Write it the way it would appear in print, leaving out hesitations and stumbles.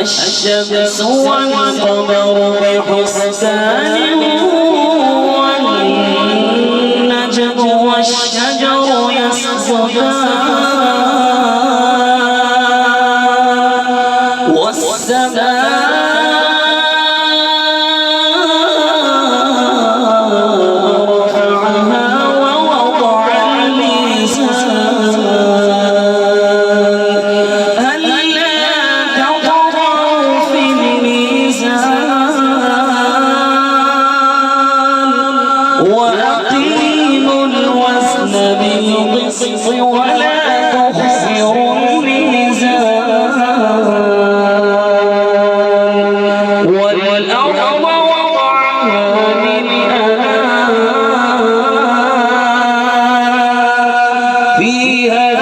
الشمس والقمر بحسبان والنجم والشجر يسجدان والسماء رفعها ووضع الميزان وأقيموا الوزن بالقسط ولا تخسروا الميزان والأرض وضعها للأنام فيها